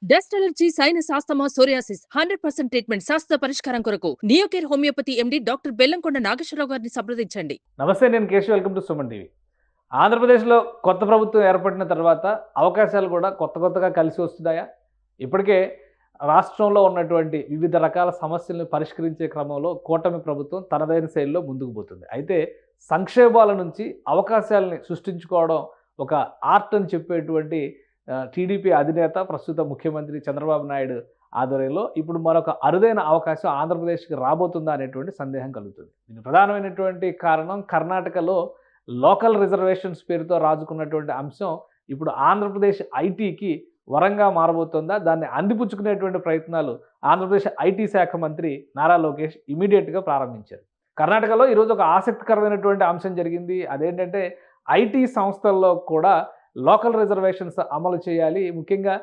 Dust allergy, sinus, asthma, psoriasis 100% treatment శాస్త్ర పరిష్కారం కొరకు Neocare homeopathy MD doctor Bellamkonda Nageswararao గారిని సంప్రదించండి. నమస్తే, నేను Keshav. Welcome to Suman TV. ఆంధ్రప్రదేశ్లో కొత్త ప్రభుత్వం ఏర్పడిన తర్వాత అవకాశాలు కూడా కొత్తగా కలిసి వస్తున్నాయా? ఇప్పటికే రాష్ట్రంలో ఉన్నటువంటి వివిధ రకాల సమస్యలను పరిష్కరించే క్రమంలో కూటమి ప్రభుత్వం తనదైన శైలిలో ముందుకు పోతుంది. అయితే సంక్షేమాల నుంచి అవకాశాలని సృష్టించుకోవడం ఒక ఆర్ట్ అని చెప్పేటువంటి టీడీపీ అధినేత, ప్రస్తుత ముఖ్యమంత్రి చంద్రబాబు నాయుడు ఆధ్వర్యంలో ఇప్పుడు మరొక అరుదైన అవకాశం ఆంధ్రప్రదేశ్కి రాబోతుందా అనేటువంటి సందేహం కలుగుతుంది. దీని ప్రధానమైనటువంటి కారణం కర్ణాటకలో లోకల్ రిజర్వేషన్స్ పేరుతో రాజుకున్నటువంటి అంశం ఇప్పుడు ఆంధ్రప్రదేశ్ ఐటీకి వరంగా మారబోతుందా? దాన్ని అందిపుచ్చుకునేటువంటి ప్రయత్నాలు ఆంధ్రప్రదేశ్ ఐటీ శాఖ మంత్రి నారా లోకేష్ ఇమీడియట్గా ప్రారంభించారు. కర్ణాటకలో ఈరోజు ఒక ఆసక్తికరమైనటువంటి అంశం జరిగింది. అదేంటంటే ఐటీ సంస్థల్లో కూడా లోకల్ రిజర్వేషన్స్ అమలు చేయాలి. ముఖ్యంగా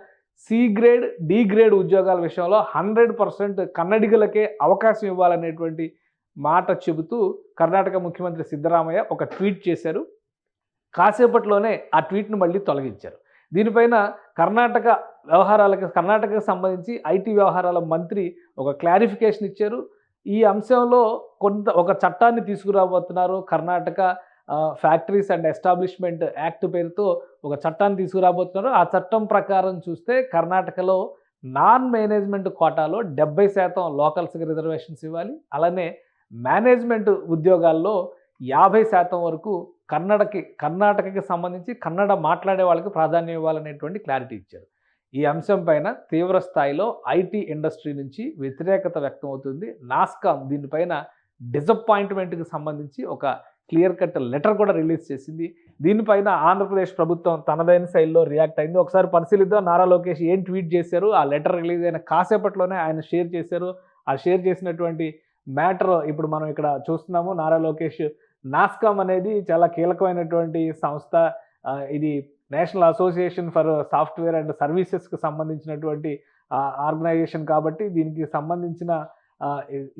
సి గ్రేడ్, డి గ్రేడ్ ఉద్యోగాల విషయంలో 100% కన్నడిగులకే అవకాశం ఇవ్వాలనేటువంటి మాట చెబుతూ కర్ణాటక ముఖ్యమంత్రి సిద్ధరామయ్య ఒక ట్వీట్ చేశారు. కాసేపట్లోనే ఆ ట్వీట్ను మళ్ళీ తొలగించారు. దీనిపైన కర్ణాటకకు సంబంధించి ఐటీ వ్యవహారాల మంత్రి ఒక క్లారిఫికేషన్ ఇచ్చారు. ఈ అంశంలో ఒక చట్టాన్ని తీసుకురాబోతున్నారు. Karnataka factories and establishment act పేరుతో ఒక చట్టాన్ని తీసుకురాబోతున్నారు. ఆ చట్టం ప్రకారం చూస్తే కర్ణాటకలో నాన్ మేనేజ్మెంట్ కోటాలో 70% లోకల్స్కి రిజర్వేషన్స్ ఇవ్వాలి. అలానే మేనేజ్మెంట్ ఉద్యోగాల్లో 50% వరకు కర్ణాటకకి సంబంధించి కన్నడ మాట్లాడే వాళ్ళకి ప్రాధాన్యం ఇవ్వాలనేటువంటి క్లారిటీ ఇచ్చారు. ఈ అంశం పైన తీవ్ర స్థాయిలో ఐటీ ఇండస్ట్రీ నుంచి వ్యతిరేకత వ్యక్తం అవుతుంది. నాస్కామ్ దీనిపైన డిసప్పాయింట్మెంట్కి సంబంధించి ఒక క్లియర్ కట్ లెటర్ కూడా రిలీజ్ చేసింది. దీనిపైన ఆంధ్రప్రదేశ్ ప్రభుత్వం తనదైన శైలిలో రియాక్ట్ అయింది. ఒకసారి పరిశీలిద్దాం నారా లోకేష్ ఏం ట్వీట్ చేశారు. ఆ లెటర్ రిలీజ్ అయిన కాసేపట్లోనే ఆయన షేర్ చేశారు. ఆ షేర్ చేసినటువంటి మ్యాటర్ ఇప్పుడు మనం ఇక్కడ చూస్తున్నాము. నారా లోకేష్ నాస్కామ్ అనేది చాలా కీలకమైనటువంటి సంస్థ. ఇది national association for software and సర్వీసెస్కి సంబంధించినటువంటి ఆర్గనైజేషన్ కాబట్టి దీనికి సంబంధించిన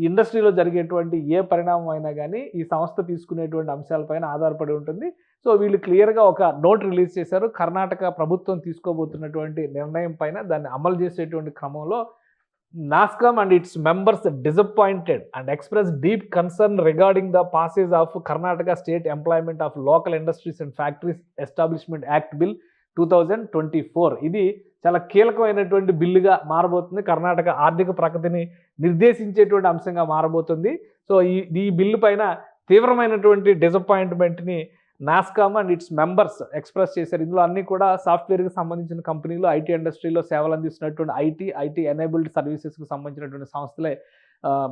ఇండస్ట్రీలో జరిగేటువంటి ఏ పరిణామం అయినా కానీ ఈ సంస్థ తీసుకునేటువంటి అంశాలపైన ఆధారపడి ఉంటుంది. సో వీళ్ళు క్లియర్గా ఒక నోట్ రిలీజ్ చేశారు. కర్ణాటక ప్రభుత్వం తీసుకోబోతున్నటువంటి నిర్ణయం పైన దాన్ని అమలు చేసేటువంటి క్రమంలో NASSCOM and its members disappointed and expressed deep concern regarding the passage of Karnataka State Employment of Local Industries and Factories Establishment Act Bill 2024. ఇది చాలా కీలకమైనటువంటి బిల్లుగా మారబోతుంది. కర్ణాటక ఆర్థిక ప్రగతిని నిర్దేశించేటువంటి అంశంగా మారబోతుంది. సో ఈ బిల్లు పైన తీవ్రమైనటువంటి డిసప్పాయింట్మెంట్ని NASSCOM and its members express చేశారు. ఇందులో అన్నీ కూడా సాఫ్ట్వేర్కి సంబంధించిన కంపెనీలు, ఐటీ ఇండస్ట్రీలో సేవలు అందిస్తున్నటువంటి ఐటీ ఎనేబుల్డ్ సర్వీసెస్కి సంబంధించినటువంటి సంస్థలే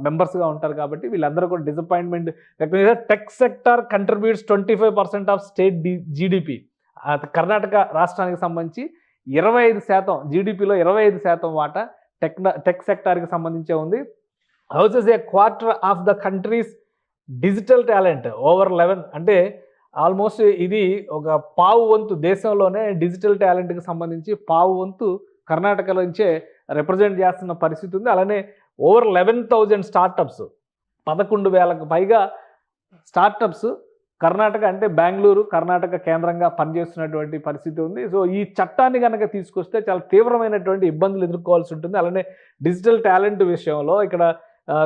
మెంబర్స్గా ఉంటారు. కాబట్టి వీళ్ళందరూ కూడా డిసప్పాయింట్మెంట్ వ్యక్తం చేశారు. Tech sector contributes 25% of state GDP. Karnataka రాష్ట్రానికి సంబంధించి 25% జీడిపిలో 25% వాటా టెక్ సెక్టార్కి సంబంధించే ఉంది. Houses A quarter of the countries digital talent over 11 అంటే ఆల్మోస్ట్ ఇది ఒక పావు వంతు దేశంలోనే డిజిటల్ టాలెంట్కి సంబంధించి పావు వంతు కర్ణాటక నుంచే రిప్రజెంట్ చేస్తున్న పరిస్థితి ఉంది. అలానే ఓవర్ 11,000 స్టార్టప్స్, 11,000కు పైగా స్టార్టప్స్ కర్ణాటక అంటే బెంగళూరు, కర్ణాటక కేంద్రంగా పనిచేస్తున్నటువంటి పరిస్థితి ఉంది. సో ఈ చట్టాన్ని కనుక తీసుకొస్తే చాలా తీవ్రమైనటువంటి ఇబ్బందులు ఎదుర్కోవాల్సి ఉంటుంది. అలానే డిజిటల్ టాలెంట్ విషయంలో ఇక్కడ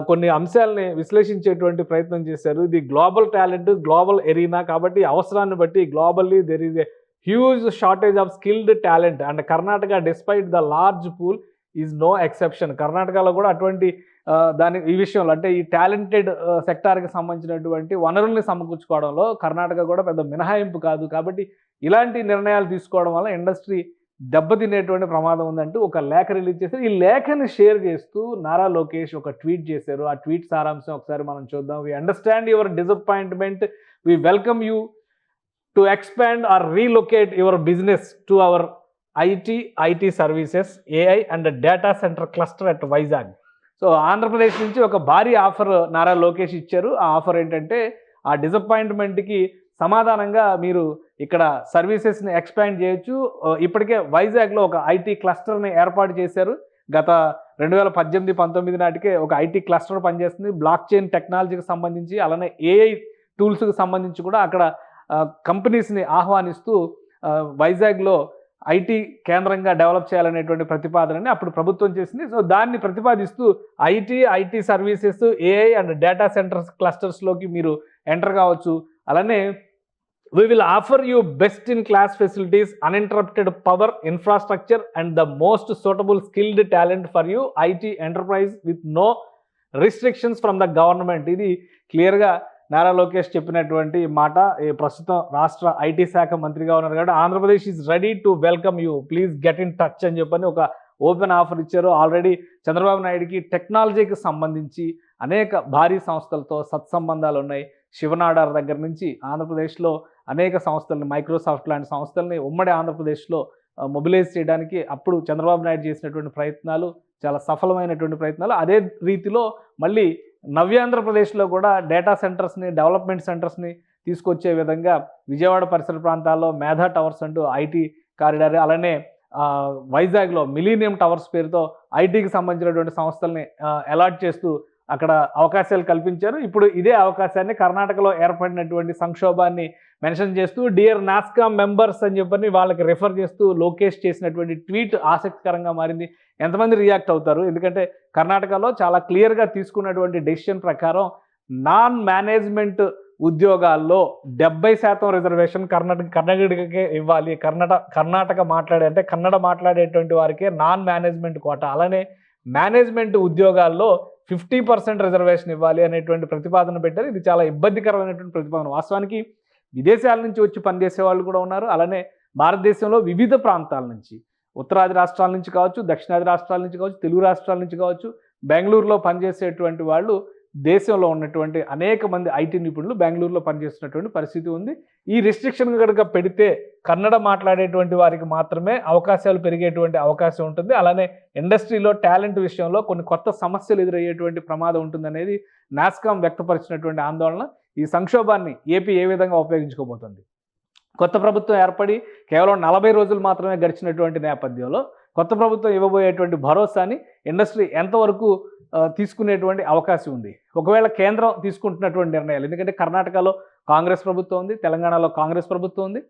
కొన్ని అంశాలని విశ్లేషించేటువంటి ప్రయత్నం చేశారు. ఇది గ్లోబల్ టాలెంట్, గ్లోబల్ ఎరీనా కాబట్టి అవసరాన్ని బట్టి globally there is a huge shortage of skilled talent and Karnataka despite the large pool is no exception. కర్ణాటకలో కూడా అటువంటి ఈ విషయంలో అంటే ఈ టాలెంటెడ్ సెక్టార్కి సంబంధించినటువంటి వనరుల్ని సమకూర్చుకోవడంలో కర్ణాటక కూడా పెద్ద మినహాయింపు కాదు. కాబట్టి ఇలాంటి నిర్ణయాలు తీసుకోవడం వల్ల ఇండస్ట్రీ దెబ్బతినేటువంటి ప్రమాదం ఉందంటూ ఒక లేఖ రిలీజ్ చేశారు. ఈ లేఖని షేర్ చేస్తూ నారా లోకేష్ ఒక ట్వీట్ చేశారు. ఆ ట్వీట్ సారాంశం ఒకసారి మనం చూద్దాం. We understand your disappointment. We welcome you to expand or relocate your business to our IT services, AI and data centre cluster at Vizag. So Andhra Pradesh నుంచి ఒక భారీ ఆఫర్ నారా లోకేష్ ఇచ్చారు. ఆ ఆఫర్ ఏంటంటే ఆ డిసప్పాయింట్మెంట్కి సమాధానంగా మీరు ఇక్కడ సర్వీసెస్ని ఎక్స్పాండ్ చేయొచ్చు. ఇప్పటికే వైజాగ్లో ఒక ఐటీ క్లస్టర్ని ఏర్పాటు చేశారు. గత 2018-19 నాటికే ఒక ఐటీ క్లస్టర్ పనిచేస్తుంది. బ్లాక్ చైన్ టెక్నాలజీకి సంబంధించి అలానే ఏఐ టూల్స్కి సంబంధించి కూడా అక్కడ కంపెనీస్ని ఆహ్వానిస్తూ వైజాగ్లో ఐటీ కేంద్రంగా డెవలప్ చేయాలనేటువంటి ప్రతిపాదనని అప్పుడు ప్రభుత్వం చేసింది. సో దాన్ని ప్రతిపాదిస్తూ IT services, AI and data centres క్లస్టర్స్లోకి మీరు ఎంటర్ కావచ్చు. అలానే we will offer you best in class facilities, uninterrupted power infrastructure and the most suitable skilled talent for you IT enterprise with no restrictions from the government. ఇది క్లియర్గా నారా లోకేష్ చెప్పినటువంటి మాట. ప్రస్తుతం రాష్ట్ర ఐటీ శాఖ మంత్రిగా ఉన్నారు కాబట్టి Andhra Pradesh is ready to welcome you, please get in touch అని చెప్పని ఒక ఓపెన్ ఆఫర్ ఇచ్చారు. ఆల్రెడీ చంద్రబాబు నాయుడుకి టెక్నాలజీకి సంబంధించి అనేక భారీ సంస్థలతో సత్సంబంధాలు ఉన్నాయి. శివనాడార్ దగ్గర నుంచి ఆంధ్రప్రదేశ్లో అనేక సంస్థలని, మైక్రోసాఫ్ట్ లాంటి సంస్థల్ని ఉమ్మడి ఆంధ్రప్రదేశ్లో మొబిలైజ్ చేయడానికి అప్పుడు చంద్రబాబు నాయుడు చేసినటువంటి ప్రయత్నాలు చాలా సఫలమైనటువంటి ప్రయత్నాలు. అదే రీతిలో మళ్ళీ నవ్యాంధ్రప్రదేశ్లో కూడా డేటా సెంటర్స్ని, డెవలప్మెంట్ సెంటర్స్ని తీసుకొచ్చే విధంగా విజయవాడ పరిసర ప్రాంతాల్లో మేధా టవర్స్ అంటూ ఐటీ కారిడార్, అలానే వైజాగ్లో మిలీనియం టవర్స్ పేరుతో ఐటీకి సంబంధించినటువంటి సంస్థల్ని అలాట్ చేస్తూ అక్కడ అవకాశాలు కల్పించారు. ఇప్పుడు ఇదే అవకాశాన్ని కర్ణాటకలో ఏర్పడినటువంటి సంక్షోభాన్ని మెన్షన్ చేస్తూ డియర్ నాస్కామ్ మెంబర్స్ అని చెప్పని వాళ్ళకి రెఫర్ చేస్తూ లోకేష్ చేసినటువంటి ట్వీట్ ఆసక్తికరంగా మారింది. ఎంతమంది రియాక్ట్ అవుతారు? ఎందుకంటే కర్ణాటకలో చాలా క్లియర్గా తీసుకున్నటువంటి డెసిషన్ ప్రకారం నాన్ మేనేజ్మెంట్ ఉద్యోగాల్లో 70% రిజర్వేషన్ కర్ణాటకకే ఇవ్వాలి. కర్ణాటక కన్నడ మాట్లాడేటువంటి వారికే నాన్ మేనేజ్మెంట్ కోటా, అలానే మేనేజ్మెంట్ ఉద్యోగాల్లో 50% రిజర్వేషన్ ఇవ్వాలి అనేటువంటి ప్రతిపాదన పెట్టారు. ఇది చాలా ఇబ్బందికరమైనటువంటి ప్రతిపాదన. వాస్తవానికి విదేశాల నుంచి వచ్చి పనిచేసే వాళ్ళు కూడా ఉన్నారు. అలానే భారతదేశంలో వివిధ ప్రాంతాల నుంచి, ఉత్తరాది రాష్ట్రాల నుంచి కావచ్చు, దక్షిణాది రాష్ట్రాల నుంచి కావచ్చు, తెలుగు రాష్ట్రాల నుంచి కావచ్చు, బెంగళూరులో పనిచేసేటువంటి వాళ్ళు దేశంలో ఉన్నటువంటి అనేక మంది ఐటీ నిపుణులు బెంగళూరులో పనిచేస్తున్నటువంటి పరిస్థితి ఉంది. ఈ రిస్ట్రిక్షన్ కనుక పెడితే కన్నడ మాట్లాడేటువంటి వారికి మాత్రమే అవకాశాలు పెరిగేటువంటి అవకాశం ఉంటుంది. అలానే ఇండస్ట్రీలో టాలెంట్ విషయంలో కొన్ని కొత్త సమస్యలు ఎదురయ్యేటువంటి ప్రమాదం ఉంటుందనేది నాస్కామ్ వ్యక్తపరిచినటువంటి ఆందోళన. ఈ సంక్షోభాన్ని ఏపీ ఏ విధంగా ఉపయోగించుకోబోతుంది? కొత్త ప్రభుత్వం ఏర్పడి కేవలం 40 రోజులు మాత్రమే గడిచినటువంటి నేపథ్యంలో కొత్త ప్రభుత్వం ఇవ్వబోయేటువంటి భరోసాని ఇండస్ట్రీ ఎంతవరకు తీసుకునేటువంటి అవకాశం ఉంది? ఒకవేళ కేంద్రం తీసుకుంటున్నటువంటి నిర్ణయాలు, ఎందుకంటే కర్ణాటకలో కాంగ్రెస్ ప్రభుత్వం ఉంది, తెలంగాణలో కాంగ్రెస్ ప్రభుత్వం ఉంది,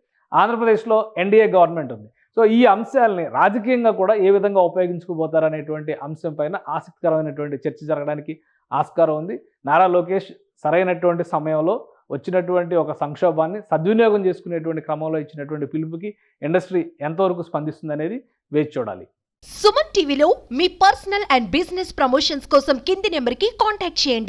ఆంధ్రప్రదేశ్లో ఎన్డీఏ గవర్నమెంట్ ఉంది. సో ఈ అంశాలని రాజకీయంగా కూడా ఏ విధంగా ఉపయోగించుకోబోతారనేటువంటి అంశం పైన ఆసక్తికరమైనటువంటి చర్చ జరగడానికి ఆస్కారం ఉంది. నారా లోకేష్ సరైనటువంటి సమయంలో వచ్చినటువంటి ఒక సంక్షోభాన్ని సద్వినియోగం చేసుకునేటువంటి క్రమంలో ఇచ్చినటువంటి పిలుపుకి ఇండస్ట్రీ ఎంతవరకు స్పందిస్తుంది అనేది వేచి చూడాలి. సుమన్ టీవీలో మీ పర్సనల్ అండ్ బిజినెస్ ప్రమోషన్స్ కోసం కింది నెంబర్కి కాంటాక్ట్ చేయండి.